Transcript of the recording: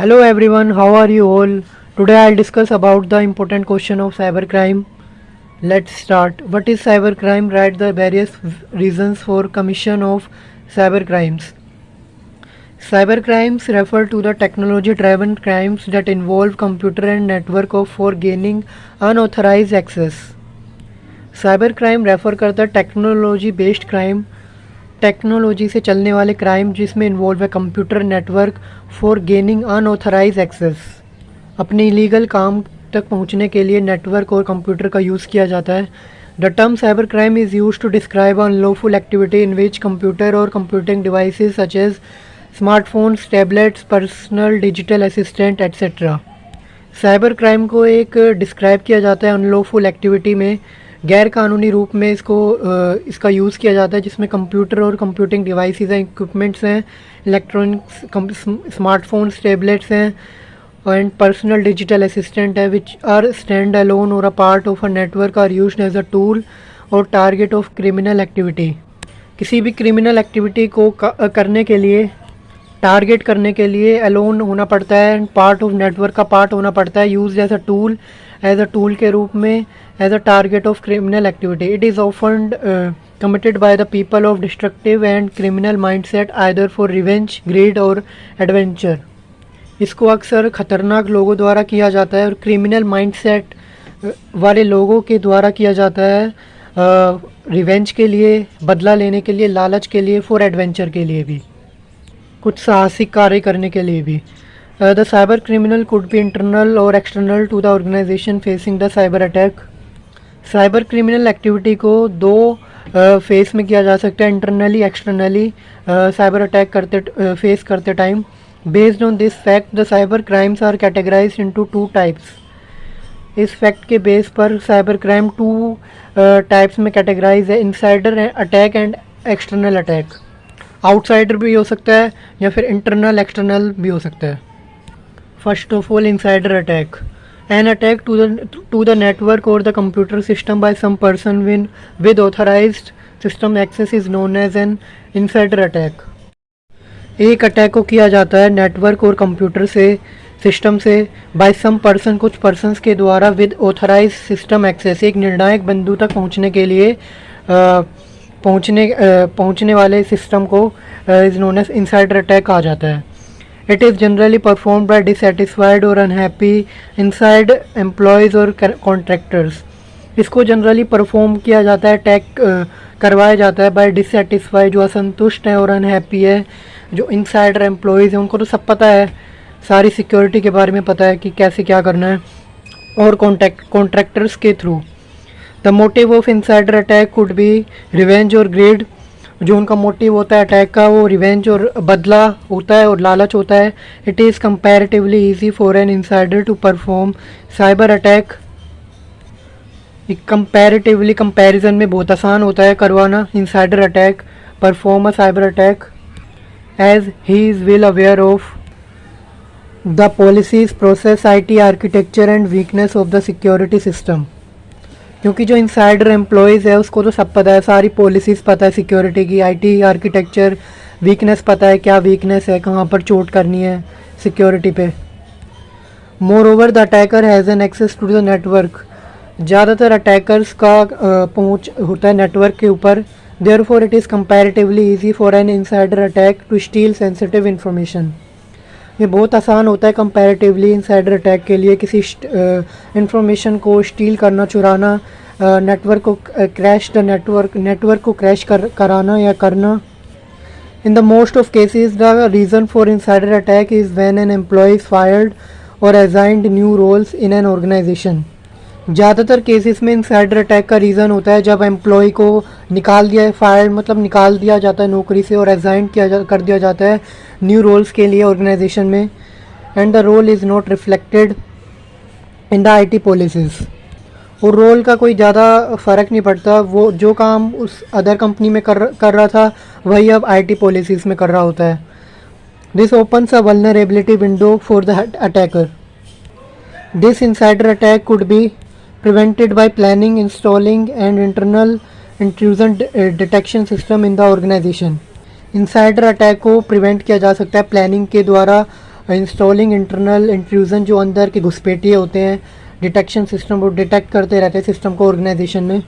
Hello everyone, how are you all? Today I'll discuss about the important question of cybercrime. Let's start. What is cybercrime? Write the various reasons for commission of cybercrimes. Cybercrimes refer to the technology-driven crimes that involve computer and network of for gaining unauthorized access. Cyber refer करता है technology based crime, technology से चलने वाले crime जिसमें involve है computer network for gaining unauthorize access. अपने illegal काम तक पहुंचने के लिए नेटवर्क और कंप्यूटर का यूज़ किया जाता है। The term cyber crime is use to describe unlawful activity in which computer और computing devices such as smartphones, tablets, personal digital assistant etcetera. Cyber crime को एक डिस्क्राइब किया जाता है अनलॉफुल एक्टिविटी में, गैर कानूनी रूप में इसका यूज़ किया जाता है जिसमें कंप्यूटर और कंप्यूटिंग डिवाइसेस हैं, इक्विपमेंट्स हैं, इलेक्ट्रॉनिक्स स्मार्टफोन्स, टैबलेट्स हैं एंड पर्सनल डिजिटल असिस्टेंट है which are stand alone or a part of a network are used as a tool or target of criminal activity. किसी भी criminal activity को करने के लिए, टारगेट करने के लिए अलोन होना पड़ता है एंड पार्ट ऑफ नेटवर्क का पार्ट होना पड़ता है, यूज एज अ टूल के रूप में as a target of criminal activity. It is often committed by the people of destructive and criminal mindset either for revenge, greed or adventure. इसको अक्सर ख़तरनाक लोगों द्वारा किया जाता है और क्रिमिनल माइंडसेट वाले लोगों के द्वारा किया जाता है, रिवेंज के लिए, बदला लेने के लिए, लालच के लिए, फॉर एडवेंचर के लिए भी, कुछ साहसिक कार्य करने के लिए भी। The cyber criminal could be internal or external to the organisation facing the cyber attack. Cyber criminal activity को दो फेस में किया जा सकता है, internally, externally. Cyber attack face करते time based on this fact the cyber crimes are categorised into two types. इस fact के बेस पर साइबर क्राइम टू टाइप्स में कैटेगराइज है, insider attack and external attack. Outsider भी हो सकता है या फिर इंटरनल एक्सटर्नल भी हो सकता है। First of all, insider attack, an attack to the network और the computer system by some person with authorised system access is known as an insider attack. एक अटैक को किया जाता है नेटवर्क और कंप्यूटर से, सिस्टम से, बाय सम पर्सन, कुछ पर्सनस के द्वारा, विद ऑथराइज सिस्टम एक्सेस, एक निर्णायक बिंदु तक पहुंचने के लिए पहुंचने वाले सिस्टम को is known as insider attack कहा जाता है। It is generally perform by dissatisfied or unhappy inside employees or contractors. इसको जनरली परफॉर्म किया जाता है, अटैक करवाया जाता है बाय डिससेटिस्फाइड, जो असंतुष्ट है और अनहैप्पी है, जो इनसाइडर एम्प्लॉयज़ हैं, उनको तो सब पता है, सारी सिक्योरिटी के बारे में पता है कि कैसे क्या करना है, और कॉन्ट्रैक्टर्स के through. The motive of insider attack could be revenge और ग्रीड। जो उनका मोटिव होता है अटैक का वो रिवेंज और बदला होता है और लालच होता है। It is comparatively easy for an insider to perform cyber attack. Comparatively, comparison में बहुत आसान होता है करवाना insider attack, perform a cyber attack, as he is well aware of the policies, process, IT architecture and weakness of the security system. क्योंकि जो insider employees है उसको तो सब पता है, सारी पॉलिसीज़ पता है सिक्योरिटी की, IT आर्किटेक्चर, वीकनेस पता है, क्या वीकनेस है, कहाँ पर चोट करनी है सिक्योरिटी पे। Moreover the attacker has an access to the network. ज़्यादातर अटैकर्स का पहुँच होता है नेटवर्क के ऊपर। Therefore it is comparatively easy for an insider attack to steal sensitive information. ये बहुत आसान होता है कंपैरेटिवली इनसाइडर अटैक के लिए किसी इंफॉर्मेशन को स्टील करना, चुराना, नेटवर्क को क्रैश, द नेटवर्क को क्रैश कराना या करना। In the most of cases the reason for insider attack is when an employ is fired और assigned new roles in an organisation. ज़्यादातर केसेस में इनसाइडर अटैक का रीज़न होता है जब एम्प्लॉय को निकाल दिया है, फायर मतलब निकाल दिया जाता है नौकरी से और असाइन कर दिया जाता है न्यू रोल्स के लिए ऑर्गेनाइजेशन में, and the role is not reflected in the IT policies. और रोल का कोई ज़्यादा फ़र्क नहीं पड़ता, वो जो काम उस अदर कंपनी में कर रहा था वही अब IT पॉलिसीज़ में कर रहा होता है। This opens a vulnerability window for the attacker. This insider attack could be prevented by planning, installing and internal intrusion detection system in the organization। Insider attack को प्रिवेंट किया जा सकता है प्लानिंग के द्वारा, इंस्टॉलिंग इंटरनल इंट्रूजन, जो अंदर के घुसपैठिए होते हैं, डिटेक्शन सिस्टम वो डिटेक्ट करते रहते हैं सिस्टम को ऑर्गेनाइजेशन में।